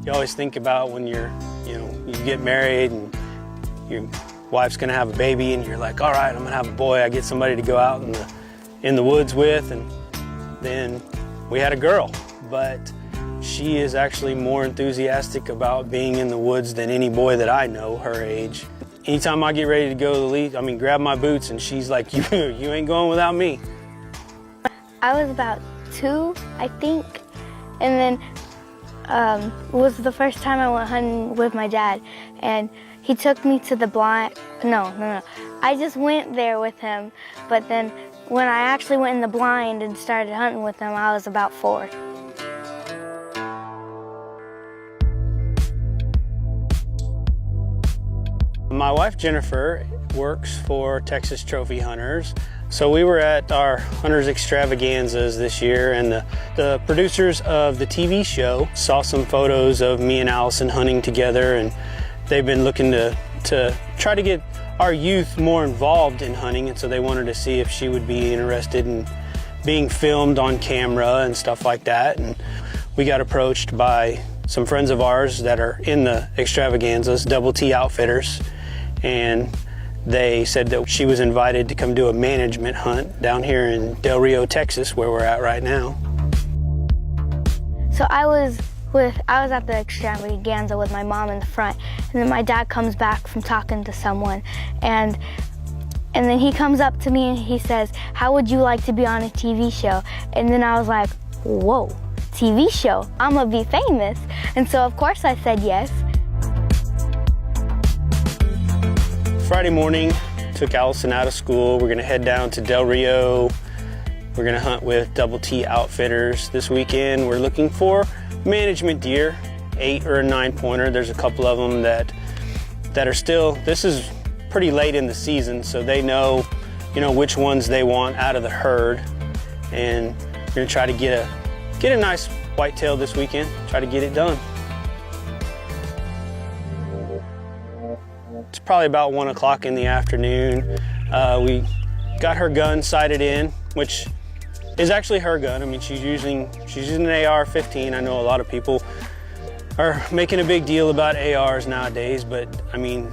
you always think about when you get married and your wife's gonna have a baby and you're like, all right, I'm gonna have a boy. I get somebody to go out in the woods with, and then we had a girl, but she is actually more enthusiastic about being in the woods than any boy that I know her age. Anytime I get ready to go to the lead, grab my boots, and she's like, you ain't going without me. I was about 2, I think, and then it was the first time I went hunting with my dad, and he took me to the blind. No. I just went there with him, but then when I actually went in the blind and started hunting with him, I was about 4. My wife Jennifer works for Texas Trophy Hunters. So we were at our Hunters Extravaganzas this year, and the producers of the TV show saw some photos of me and Allison hunting together, and they've been looking to try to get our youth more involved in hunting, and so they wanted to see if she would be interested in being filmed on camera and stuff like that. And we got approached by some friends of ours that are in the Extravaganzas, Double T Outfitters, and they said that she was invited to come do a management hunt down here in Del Rio, Texas, where we're at right now. So I was at the Extravaganza with my mom in the front, and then my dad comes back from talking to someone, and then he comes up to me and he says, "How would you like to be on a TV show?" And then I was like, whoa, TV show? I'm gonna be famous. And so of course I said yes. Friday morning, took Allison out of school. We're gonna head down to Del Rio. We're gonna hunt with Double T Outfitters this weekend. We're looking for management deer, 8 or a 9-pointer. There's a couple of them that are still, this is pretty late in the season, so they know, which ones they want out of the herd. And we're gonna try to get a nice whitetail this weekend, try to get it done. It's probably about 1 o'clock in the afternoon. We got her gun sighted in, which is actually her gun. She's using an AR-15. I know a lot of people are making a big deal about ARs nowadays, but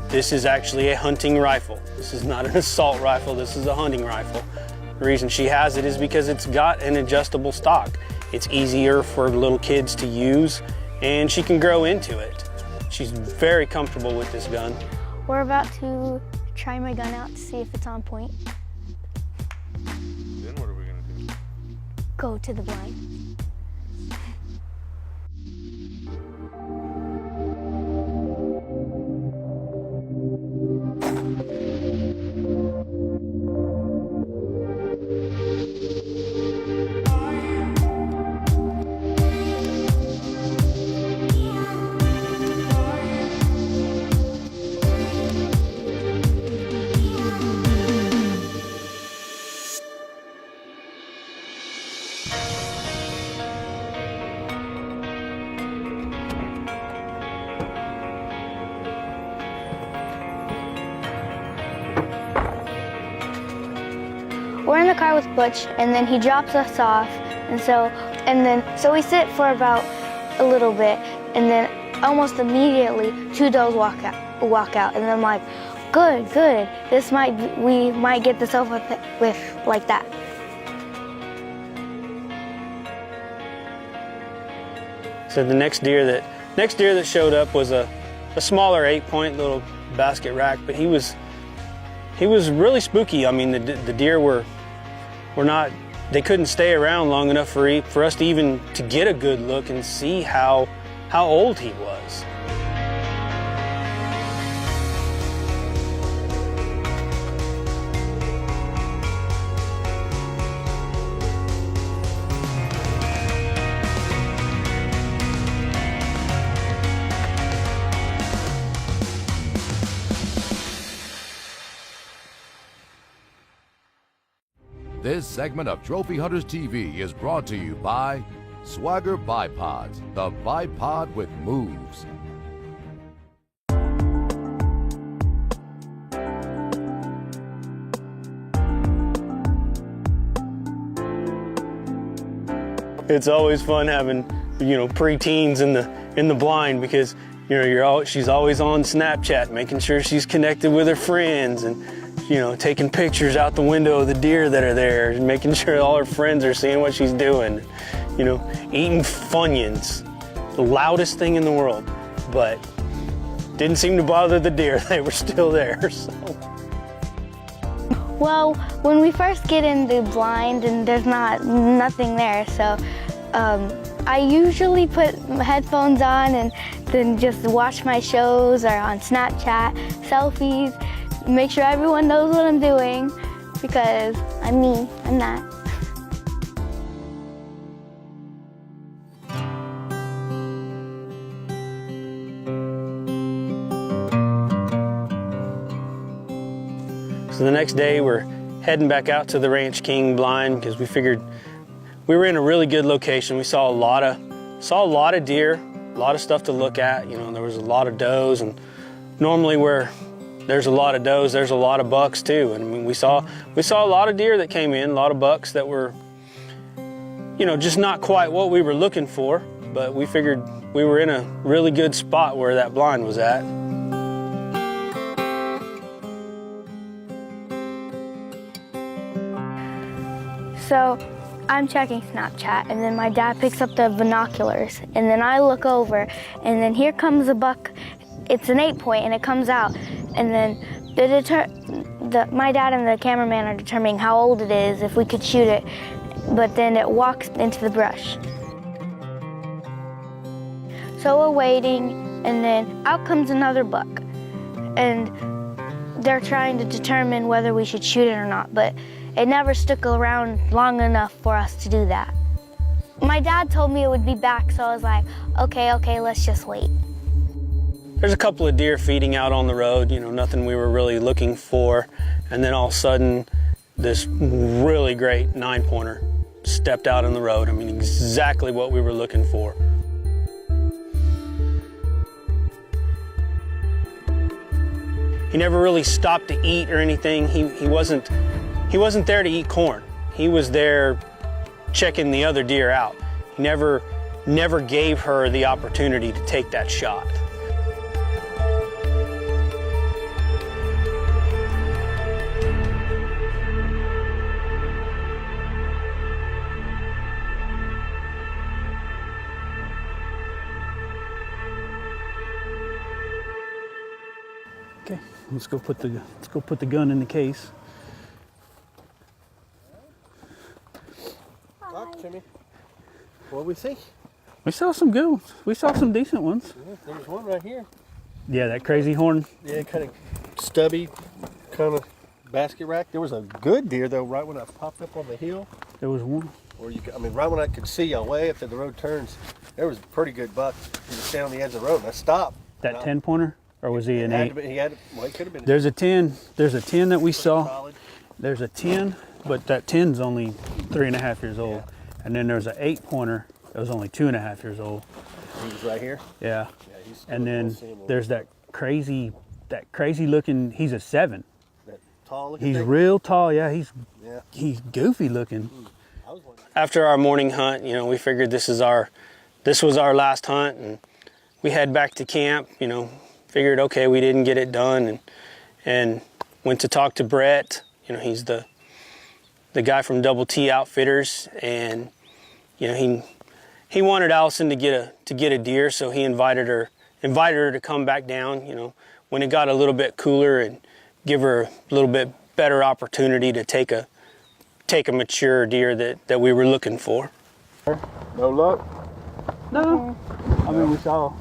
this is actually a hunting rifle. This is not an assault rifle, this is a hunting rifle. The reason she has it is because it's got an adjustable stock. It's easier for little kids to use, and she can grow into it. She's very comfortable with this gun. We're about to try my gun out to see if it's on point. Then what are we gonna do? Go to the blind. We're in the car with Butch, and then he drops us off, so we sit for about a little bit, and then almost immediately 2 does walk out, and then I'm like, good, we might get this over with like that. So the next deer that showed up was a smaller 8-point little basket rack, but he was really spooky. The deer were not, they couldn't stay around long enough for us to even to get a good look and see how old he was. This segment of Trophy Hunters TV is brought to you by Swagger Bipods, the bipod with moves. It's always fun having, preteens in the blind because she's always on Snapchat, making sure she's connected with her friends and taking pictures out the window of the deer that are there and making sure all her friends are seeing what she's doing. Eating Funyuns, the loudest thing in the world, but didn't seem to bother the deer. They were still there. So. Well, when we first get in the blind and there's nothing there, so I usually put headphones on and then just watch my shows or on Snapchat, selfies, make sure everyone knows what I'm doing because I'm me, I'm that. So the next day we're heading back out to the Ranch King blind because we figured we were in a really good location. We saw a lot of deer, a lot of stuff to look at. There was a lot of does, and normally where there's a lot of does, there's a lot of bucks too. And I mean, we saw a lot of deer that came in, a lot of bucks that were, just not quite what we were looking for. But we figured we were in a really good spot where that blind was at. So I'm checking Snapchat, and then my dad picks up the binoculars, and then I look over, and then here comes a buck. It's an 8-point, and it comes out, and then my dad and the cameraman are determining how old it is, if we could shoot it, but then it walks into the brush. So we're waiting, and then out comes another buck, and they're trying to determine whether we should shoot it or not, but it never stuck around long enough for us to do that. My dad told me it would be back, so I was like, okay, let's just wait. There's a couple of deer feeding out on the road, nothing we were really looking for. And then all of a sudden, this really great 9-pointer stepped out on the road. I mean, exactly what we were looking for. He never really stopped to eat or anything. He wasn't there to eat corn. He was there checking the other deer out. He never gave her the opportunity to take that shot. Okay, let's go put the gun in the case. Talk to me. What do we see? We saw some good ones. We saw some decent ones. Yeah, there was one right here. Yeah, that crazy horn. Yeah, kind of stubby, kind of basket rack. There was a good deer though, right when I popped up on the hill. There was one. Right when I could see way after the road turns, there was a pretty good buck. He was standing on the edge of the road, and I stopped. That 10-pointer, or was he an 8? He could have been. There's a 10. There's a 10 that we saw. Solid. There's a 10, but that 10's only 3.5 years old. Yeah. And then there's an 8-pointer that was only 2.5 years old. He was right here. Yeah. He's still, And then we'll see him there's that crazy looking. He's a 7. that tall looking He's thing. real tall. Yeah, he's goofy looking. I was wondering. After our morning hunt, we figured this was our last hunt, and we head back to camp. Figured okay, we didn't get it done, and went to talk to Brett. He's the guy from Double T Outfitters, and he wanted Allison to get a deer, so he invited her to come back down. When it got a little bit cooler, and give her a little bit better opportunity to take a mature deer that we were looking for. No luck. No. I mean, we saw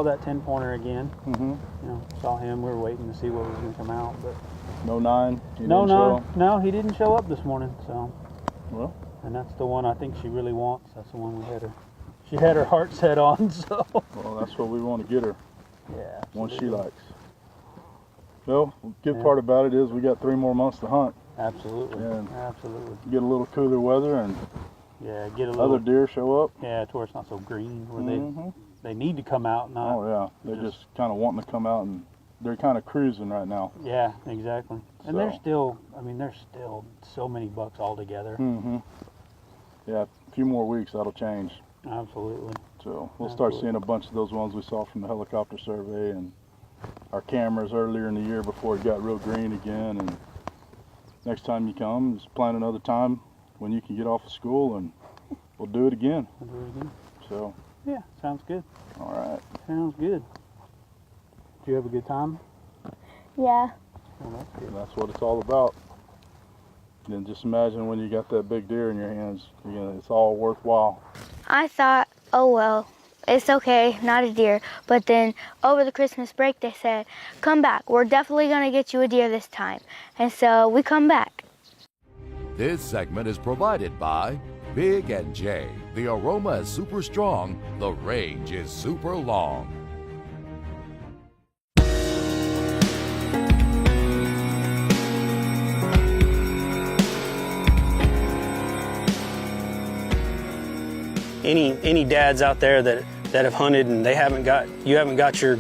that 10-pointer again. Mm-hmm. Saw him. We were waiting to see what was going to come out, but No 9. no, he didn't show up this morning. So, Well, and that's the one I think she really wants. That's the one she had her heart set on. So, well, that's what we want to get her. yeah, One she likes. Well, the good part about it is we got 3 more months to hunt. absolutely, Yeah. absolutely. Get a little cooler weather and Yeah, get a little. other deer show up. Yeah, to where it's not so green. Where Mhm. they need to come out. Not. Oh yeah, they're just kind of wanting to come out, and they're kind of cruising right now. Yeah, exactly. And there's So. still, there's still so many bucks altogether. Mm-hmm. Yeah, a few more weeks that'll change. Absolutely. So we'll start seeing a bunch of those ones we saw from the helicopter survey and our cameras earlier in the year before it got real green again. And next time you come, just plan another time when you can get off of school and we'll do it again. So Yeah, sounds good. all right. Sounds good. Did you have a good time? Yeah. Well, that's good. And that's what it's all about. And then just imagine when you got that big deer in your hands, you know, it's all worthwhile. I thought, oh well, it's okay, not a deer. But then over the Christmas break, they said, come back. We're definitely going to get you a deer this time. And so we come back. This segment is provided by Big and J. The aroma is super strong, the range is super long. Any dads out there that have hunted and you haven't got your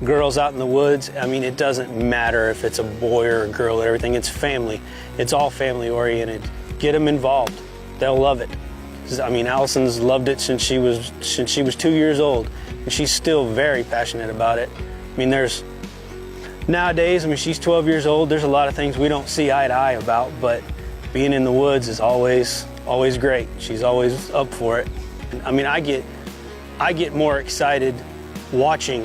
girls out in the woods, I mean, it doesn't matter if it's a boy or a girl or everything, it's family. It's all family oriented. Get them involved. They'll love it. I mean, Allison's loved it since she was 2 years old, and she's still very passionate about it. I mean, nowadays, I mean, she's 12 years old, there's a lot of things we don't see eye to eye about, but being in the woods is always great. She's always up for it. I mean, I get more excited watching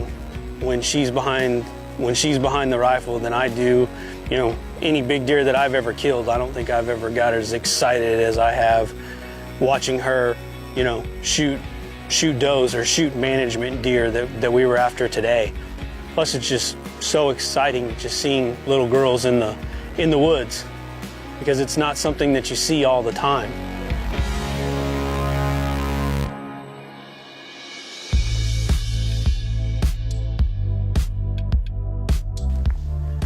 when she's behind the rifle than I do, you know, any big deer that I've ever killed. I don't think I've ever got as excited as I have watching her, you know, shoot does or shoot management deer that we were after today. Plus, it's just so exciting just seeing little girls in the woods, because it's not something that you see all the time.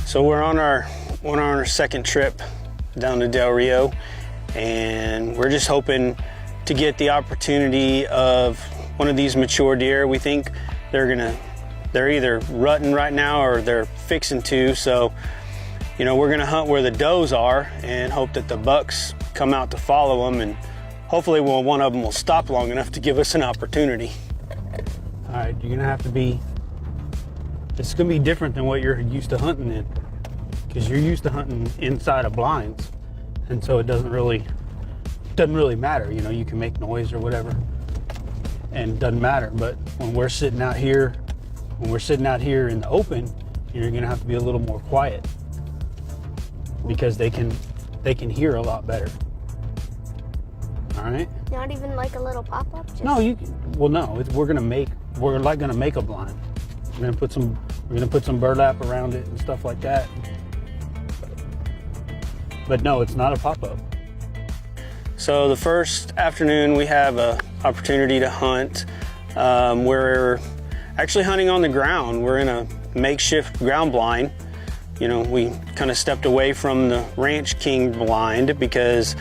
So we're on our second trip down to Del Rio, and we're just hoping to get the opportunity of one of these mature deer. We think they're either rutting right now or they're fixing to. So, you know, we're gonna hunt where the does are and hope that the bucks come out to follow them, and hopefully one of them will stop long enough to give us an opportunity. All right, you're gonna have to be. It's gonna be different than what you're used to hunting in, because you're used to hunting inside of blinds, and so it doesn't really matter. You know, you can make noise or whatever, and it doesn't matter. But when we're sitting out here in the open, you're gonna have to be a little more quiet, because they can hear a lot better. All right. Not even like a little pop-up? No, you can. Well, no. We're gonna make a blind. We're gonna put some burlap around it and stuff like that. But no, it's not a pop-up. So the first afternoon we have an opportunity to hunt. We're actually hunting on the ground. We're in a makeshift ground blind. You know, we kind of stepped away from the Ranch King blind because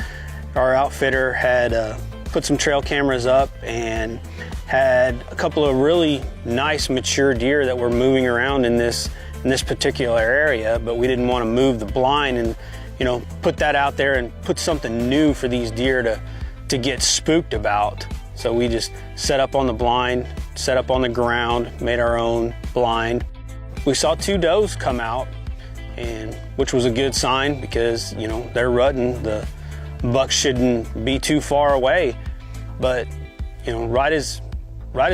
our outfitter had put some trail cameras up and had a couple of really nice mature deer that were moving around in this particular area, but we didn't want to move the blind and, you know, put that out there and put something new for these deer to get spooked about. So we just set up on the blind, set up on the ground, made our own blind. We saw 2 does come out, and which was a good sign, because, you know, they're rutting. The bucks shouldn't be too far away. But, you know, right as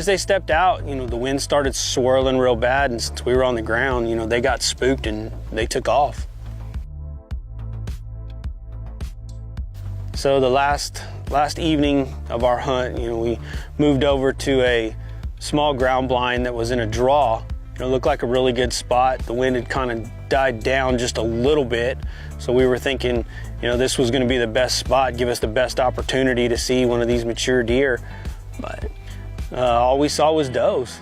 they stepped out, you know, the wind started swirling real bad, and since we were on the ground, you know, they got spooked and they took off. So the last evening of our hunt, you know, we moved over to a small ground blind that was in a draw. You know, it looked like a really good spot. The wind had kind of died down just a little bit, so we were thinking, you know, this was going to be the best spot, give us the best opportunity to see one of these mature deer. But all we saw was does.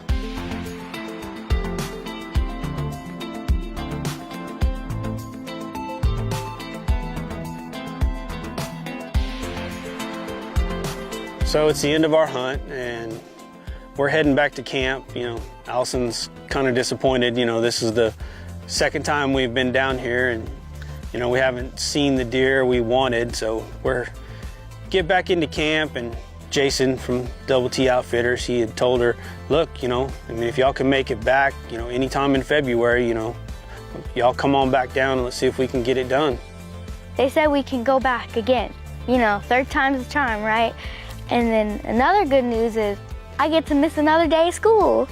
So it's the end of our hunt, and we're heading back to camp. You know, Allison's kind of disappointed. You know, this is the second time we've been down here, and, you know, we haven't seen the deer we wanted. So we're get back into camp and Jason from Double T Outfitters, he had told her, look, you know, I mean, if y'all can make it back, you know, anytime in February, you know, y'all come on back down and let's see if we can get it done. They said we can go back again. You know, third time's the charm, right? And then another good news is I get to miss another day of school.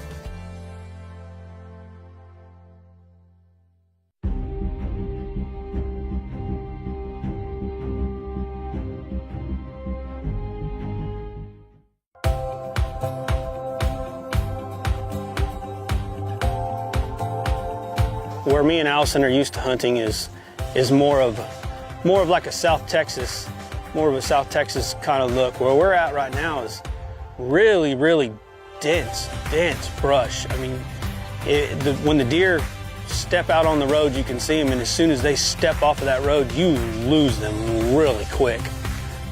Where me and Allison are used to hunting is more of like a South Texas kind of look. Where we're at right now is really, really dense brush. I mean, when the deer step out on the road, you can see them, and as soon as they step off of that road, you lose them really quick.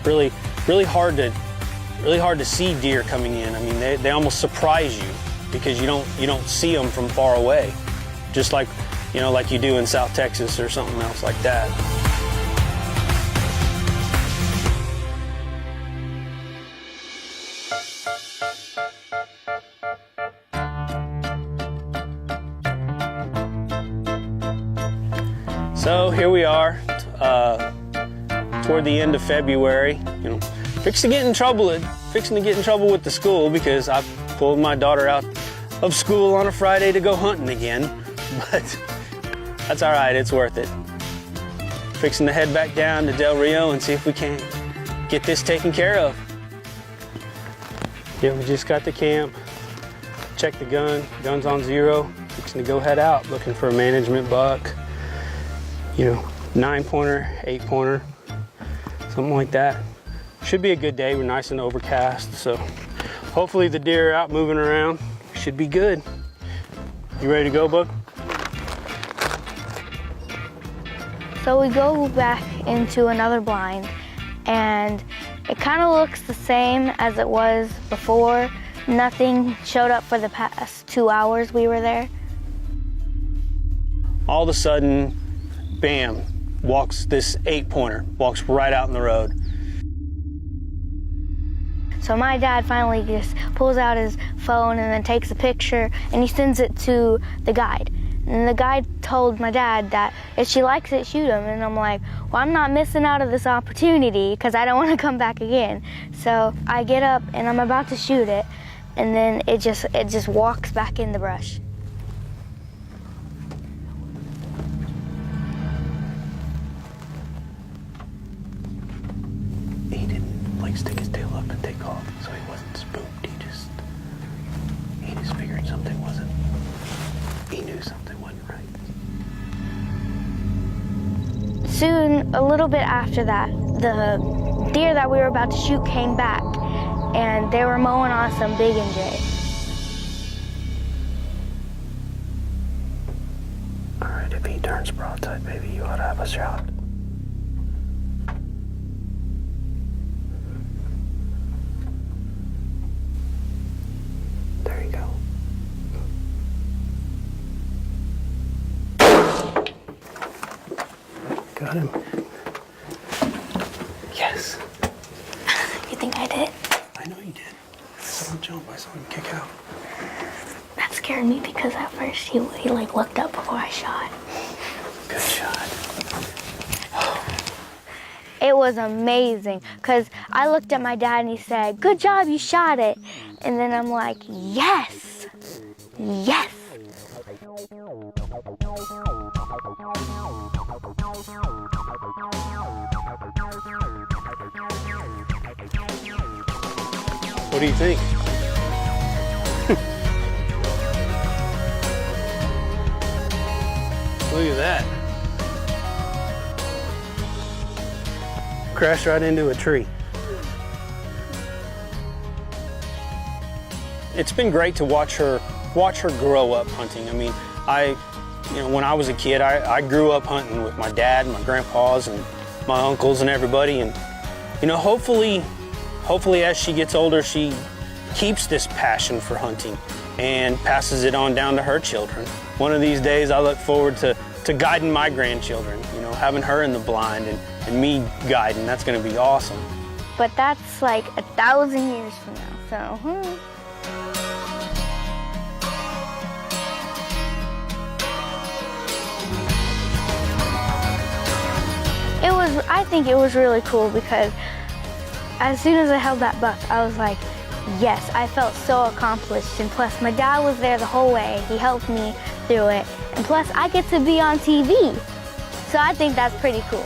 Really hard to see deer coming in. I mean, they almost surprise you because you don't see them from far away, just like, you know, like you do in South Texas or something else like that. So here we are, toward the end of February, you know, fixing to get in trouble with the school because I pulled my daughter out of school on a Friday to go hunting again, but that's all right, it's worth it. Fixing to head back down to Del Rio and see if we can get this taken care of. Yeah, we just got to camp, checked the gun's on 0, fixing to go head out, looking for a management buck. You know, 9-pointer, 8-pointer, something like that. Should be a good day. We're nice and overcast, so hopefully the deer are out moving around. Should be good. You ready to go, Buck? So we go back into another blind, and it kind of looks the same as it was before. Nothing showed up for the past 2 hours we were there. All of a sudden, bam, walks this 8-pointer, walks right out in the road. So my dad finally just pulls out his phone and then takes a picture and he sends it to the guide. And the guide told my dad that if she likes it, shoot him. And I'm like, well, I'm not missing out of this opportunity because I don't want to come back again. So I get up and I'm about to shoot it, and then it just walks back in the brush. He didn't like stick his tail up and take off, so he wasn't spooked. He just figured something wasn't. He knew something wasn't right. Soon, a little bit after that, the deer that we were about to shoot came back, and they were mowing on some big and jay. All right, if he turns broadside, baby, you ought to have a shot. There you go. Got him. Yes. You think I did? I know you did. I saw him jump. I saw him kick out. That scared me because at first he like looked up before I shot. Good shot. It was amazing because I looked at my dad and he said, "Good job, you shot it." And then I'm like, yes, yes. What do you think? Look at that. Crashed right into a tree. It's been great to watch her grow up hunting. I mean, when I was a kid, I grew up hunting with my dad and my grandpas and my uncles and everybody, and hopefully as she gets older, she keeps this passion for hunting and passes it on down to her children. One of these days, I look forward to guiding my grandchildren, having her in the blind and me guiding. That's going to be awesome. but that's like 1,000 years from now, so. I think it was really cool because as soon as I held that buck, I was like, yes, I felt so accomplished. And plus, my dad was there the whole way. He helped me through it. And plus, I get to be on TV. So I think that's pretty cool.